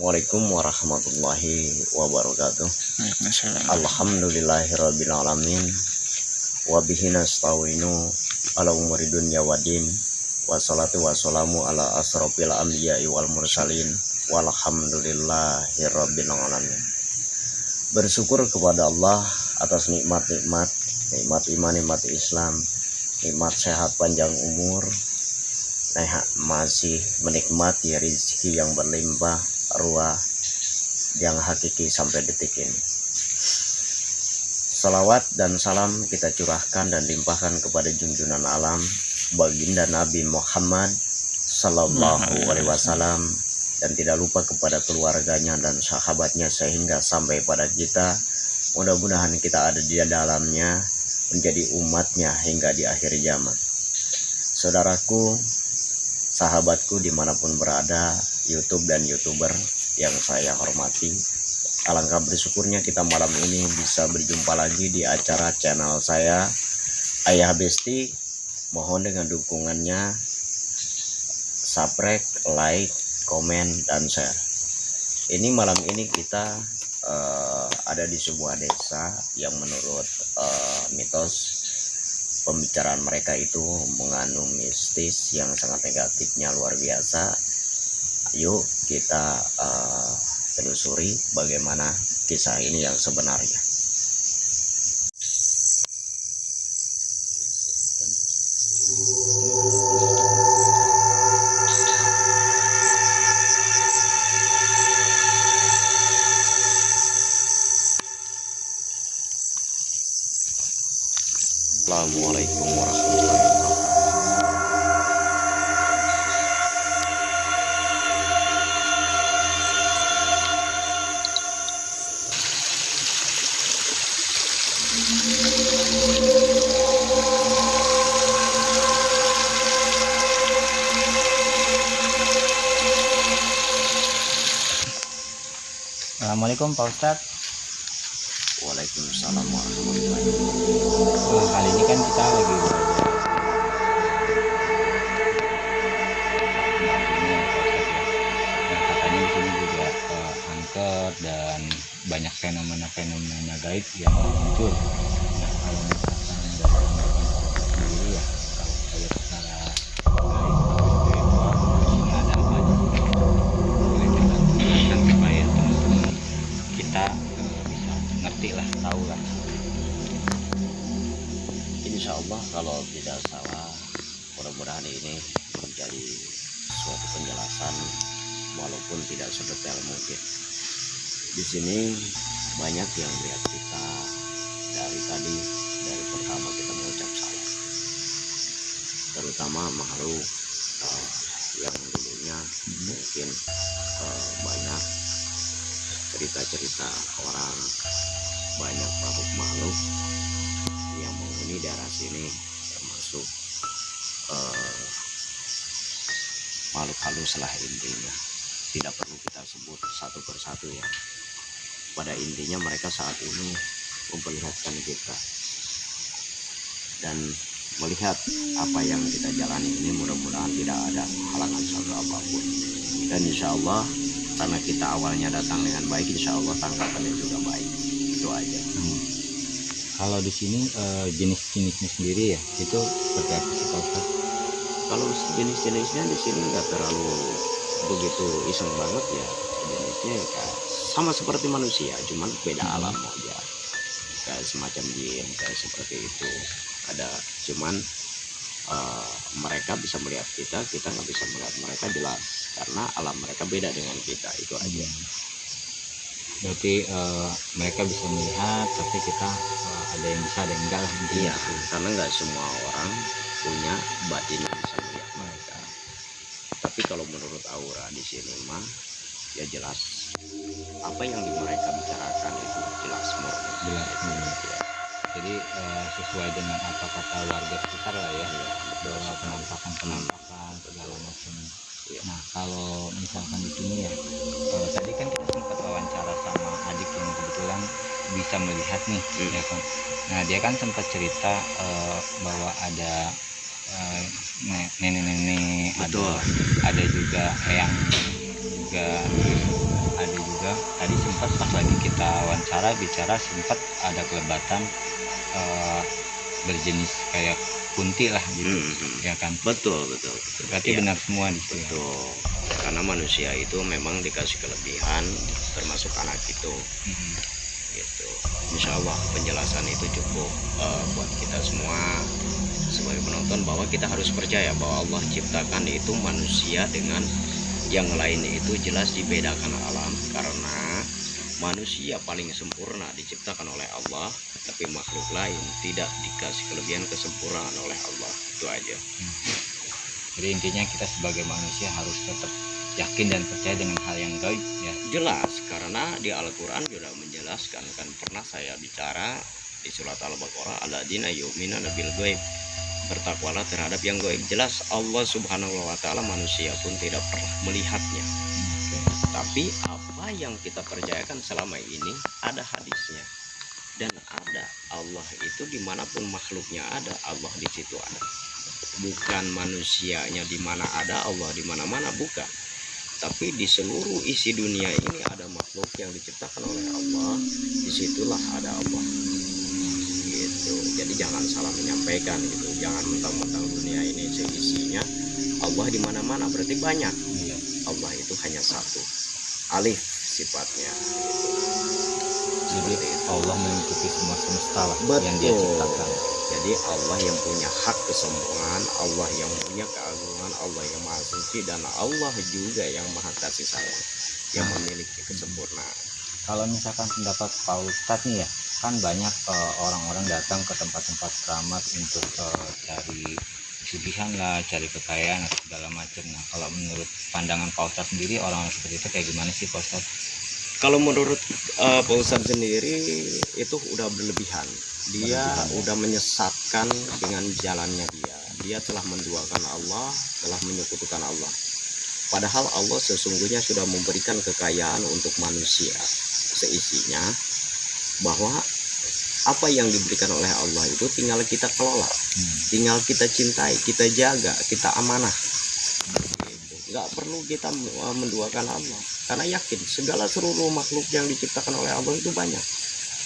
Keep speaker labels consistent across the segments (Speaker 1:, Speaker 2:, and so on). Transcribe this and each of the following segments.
Speaker 1: Assalamualaikum warahmatullahi wabarakatuh. Alhamdulillahirabbil alamin. Wa bihi nasta'inu ala umuri dunya waddin. Wassalatu wassalamu ala asrofil anbiya'i wal mursalin. Walhamdulillahirabbil alamin. Bersyukur kepada Allah atas nikmat-nikmat, nikmat iman, nikmat Islam, nikmat sehat panjang umur, masih menikmati rezeki yang berlimpah ruah yang hakiki sampai detik ini. Salawat dan salam kita curahkan dan limpahkan kepada junjungan alam baginda Nabi Muhammad Sallallahu Alaihi Wasallam, dan tidak lupa kepada keluarganya dan sahabatnya sehingga sampai pada kita. Mudah-mudahan kita ada di dalamnya, menjadi umatnya hingga di akhir zaman. Saudaraku, sahabatku dimanapun berada, YouTube dan YouTuber yang saya hormati, alangkah bersyukurnya kita malam ini bisa berjumpa lagi di acara channel saya, Ayah Besti. Mohon dengan dukungannya, subscribe, like, komen, dan share. Ini malam ini kita ada di sebuah desa yang menurut mitos pembicaraan mereka itu mengandung mistis yang sangat negatifnya luar biasa. Yuk kita telusuri bagaimana kisah ini yang sebenarnya. Assalamualaikum warahmatullahi wabarakatuh.
Speaker 2: Assalamualaikum Pak Ustadz.
Speaker 1: Waalaikumsalam warahmatullahi wabarakatuh.
Speaker 2: Kali ini kan kita lagi belajar katanya di sini juga angker dan banyak fenomena gaib yang muncul. Nah, kalau misalkan dari sendiri ya, kalau kita lihat secara gaib atau spiritual, ada apa aja sih? Boleh kita jelaskan supaya teman-teman kita bisa ngerti lah, tahu lah.
Speaker 1: Insya Allah kalau tidak salah, mudah-mudahan ini menjadi suatu penjelasan walaupun tidak sedetail mungkin. Di sini banyak yang lihat kita dari tadi, dari pertama kita mengucap salam, terutama makhluk yang dulunya mungkin banyak cerita-cerita orang, banyak makhluk yang menghuni daerah sini, termasuk makhluk halus lah intinya. Tidak perlu kita sebut satu persatu ya. Pada intinya mereka saat ini memperlihatkan kita dan melihat apa yang kita jalani ini. Mudah-mudahan tidak ada halangan satu apapun, dan insya Allah karena kita awalnya datang dengan baik, insya Allah tanggapannya juga baik. Itu aja.
Speaker 2: Kalau di sini jenis-jenisnya sendiri ya, itu seperti apa sih Pak Ustadz?
Speaker 1: Kalau jenis-jenisnya di sini nggak terlalu begitu iseng banget ya. Jenisnya sama seperti manusia, cuman beda alam aja. Kayak semacam jin, kayak seperti itu. Ada, cuman mereka bisa melihat kita nggak bisa melihat mereka jelas karena alam mereka beda dengan kita. Itu aja.
Speaker 2: Berarti mereka bisa melihat, tapi kita ada yang bisa, ada yang enggak lah.
Speaker 1: Iya, karena nggak semua orang punya batin yang bisa melihat mereka. Tapi kalau menurut aura di sini mah ya jelas apa yang mereka bicarakan itu jelas murni.
Speaker 2: Jelas. Ya. Jadi sesuai dengan apa kata warga sekitar lah ya, bahwa penampakan segala macam. Ya. Nah, kalau misalkan di sini ya, tadi kan kita sempat wawancara sama adik yang kebetulan bisa melihat nih, ya kan. Nah, dia kan sempat cerita bahwa ada nenek-nenek, ada juga yang juga ada juga tadi sempat pas lagi kita wawancara bicara sempat ada kelebatan berjenis kayak kunti lah gitu, ya kan?
Speaker 1: Betul.
Speaker 2: Berarti
Speaker 1: Iya,
Speaker 2: benar semua di sini.
Speaker 1: betul. Karena manusia itu memang dikasih kelebihan, termasuk anak itu. Gitu. Insya Allah penjelasan itu cukup buat kita semua sebagai penonton, bahwa kita harus percaya bahwa Allah ciptakan itu manusia dengan yang lain itu jelas dibedakan alam, karena manusia paling sempurna diciptakan oleh Allah, tapi makhluk lain tidak dikasih kelebihan kesempurnaan oleh Allah. Itu aja.
Speaker 2: Jadi intinya kita sebagai manusia harus tetap yakin dan percaya dengan hal yang gaib ya.
Speaker 1: Jelas, karena di Al-Quran sudah menjelaskan, kan pernah saya bicara di surat Al-Baqarah, alladzina yu'minuna bil ghaib, bertakwalah terhadap yang gaib. Jelas Allah subhanahu wa ta'ala manusia pun tidak pernah melihatnya, tapi apa yang kita percayakan selama ini ada hadisnya, dan ada Allah itu dimanapun makhluknya ada, Allah di situ ada. Bukan manusianya di mana ada, Allah di mana-mana, bukan. Tapi di seluruh isi dunia ini ada makhluk yang diciptakan oleh Allah, disitulah ada Allah. Gitu. Jadi jangan salah menyampaikan gitu, jangan mentang-mentang dunia ini seisinya Allah di mana-mana, berarti banyak. Allah itu hanya satu, alif sifatnya.
Speaker 2: Jadi Allah mengikuti semua semesta lah yang Dia
Speaker 1: Betul.
Speaker 2: ciptakan.
Speaker 1: Jadi Allah yang punya hak kesembuhan, Allah yang punya keagungan, Allah yang maha suci, dan Allah juga yang maha kasih sayang, yang memiliki kesempurnaan.
Speaker 2: Kalau misalkan pendapat Pak Ustadz nih ya, kan banyak orang-orang datang ke tempat-tempat keramat untuk cari pesugihan lah, cari kekayaan atau segala macam. Nah, kalau menurut pandangan Pak Ustadz sendiri, orang seperti itu kayak gimana sih Pak Ustadz?
Speaker 1: Kalau menurut Pak Ustadz sendiri itu udah berlebihan. Dia udah menyesatkan dengan jalannya dia. Dia telah menduakan Allah, telah menyekutukan Allah. Padahal Allah sesungguhnya sudah memberikan kekayaan untuk manusia seisinya, bahwa apa yang diberikan oleh Allah itu tinggal kita kelola, tinggal kita cintai, kita jaga, kita amanah. Nggak perlu kita menduakan Allah, karena yakin segala seluruh makhluk yang diciptakan oleh Allah itu banyak.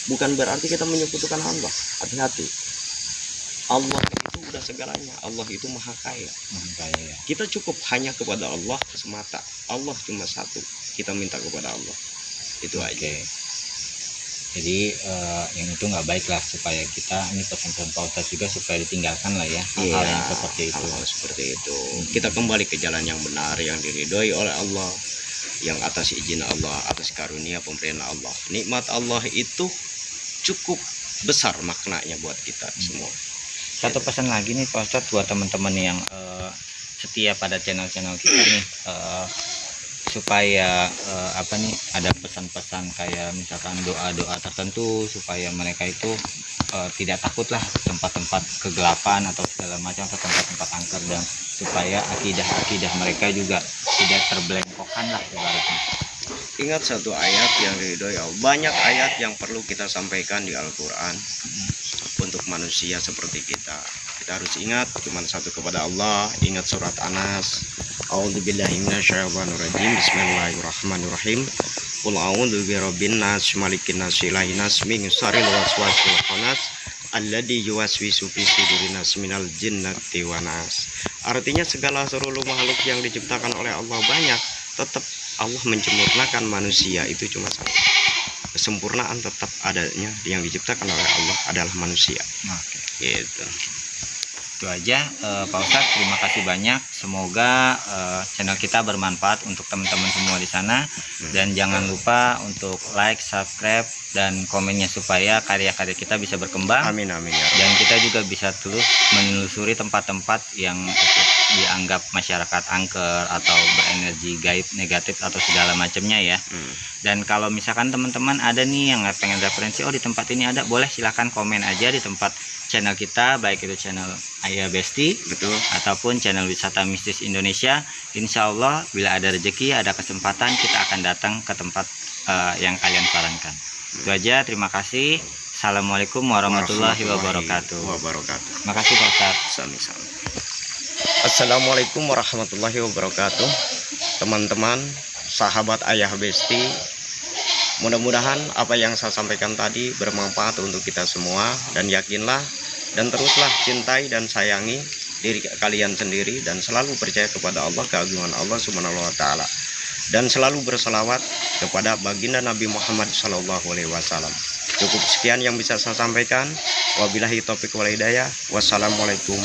Speaker 1: Bukan berarti kita menyekutukan Allah. Hati-hati, Allah itu udah segalanya, Allah itu maha kaya.
Speaker 2: Kayaknya
Speaker 1: Kita cukup hanya kepada Allah semata. Allah cuma satu, kita minta kepada Allah, itu aja.
Speaker 2: Jadi yang itu nggak baik lah, supaya kita ini pesan-pesan Pak Ustadz juga supaya ditinggalkan lah ya hal-hal yang seperti itu.
Speaker 1: Hal-hal seperti itu. Kita kembali ke jalan yang benar, yang diridhoi oleh Allah, yang atas izin Allah, atas karunia pemberian Allah. Nikmat Allah itu cukup besar maknanya buat kita semua.
Speaker 2: Satu pesan lagi nih Pak Ustadz buat teman-teman yang setia pada channel-channel kita nih, supaya ada pesan-pesan kayak misalkan doa-doa tertentu supaya mereka itu tidak takutlah tempat-tempat kegelapan atau segala macam, atau tempat-tempat angker, dan supaya akidah mereka juga tidak terbelengkokkan lah ibaratnya.
Speaker 1: Ingat satu ayat yang diridhoi Allah. Banyak ayat yang perlu kita sampaikan di Al-Quran untuk manusia seperti kita. Kita harus ingat cuma satu kepada Allah. Ingat surat Anas. A'udzubillahi minasyaitonirrajim. Bismillahirrahmanirrahim. Qul a'udzu birabbin nas, malikin nas, ilahin nas, min syarril waswasil khannas, alladzi yuwaswisu fi sudurin nas minal jinnati wan nas. Artinya segala seluruh makhluk yang diciptakan oleh Allah banyak, tetap Allah menyempurnakan manusia itu cuma satu. Kesempurnaan tetap adanya, yang diciptakan oleh Allah adalah manusia. Gitu.
Speaker 2: Itu aja Pak Ustadz, terima kasih banyak. Semoga channel kita bermanfaat untuk teman-teman semua di sana, dan jangan lupa untuk like, subscribe, dan komennya supaya karya-karya kita bisa berkembang.
Speaker 1: Amin amin ya.
Speaker 2: Dan kita juga bisa terus menelusuri tempat-tempat yang dianggap masyarakat angker atau berenergi gaib negatif atau segala macamnya ya. Dan kalau misalkan teman-teman ada nih yang pengen referensi, oh di tempat ini ada, boleh silahkan komen aja di tempat channel kita, baik itu channel Ayah Besti,
Speaker 1: Betul.
Speaker 2: ataupun channel Wisata Mistis Indonesia. Insya Allah bila ada rezeki, ada kesempatan, kita akan datang ke tempat yang kalian sarankan. Itu aja, terima kasih. Assalamualaikum warahmatullahi wabarakatuh.
Speaker 1: Makasih
Speaker 2: Pak Ustadz.
Speaker 1: Assalamualaikum warahmatullahi wabarakatuh. Teman-teman, sahabat ayah besti. Mudah-mudahan apa yang saya sampaikan tadi bermanfaat untuk kita semua, dan yakinlah dan teruslah cintai dan sayangi diri kalian sendiri, dan selalu percaya kepada Allah, keagungan Allah Subhanahu wa taala, dan selalu berselawat kepada baginda Nabi Muhammad SAW. Cukup sekian yang bisa saya sampaikan. Wabillahi taufiq wal hidayah. Wassalamualaikum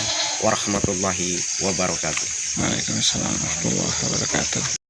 Speaker 1: warahmatullahi wabarakatuh.
Speaker 3: Waalaikumsalam warahmatullahi wabarakatuh.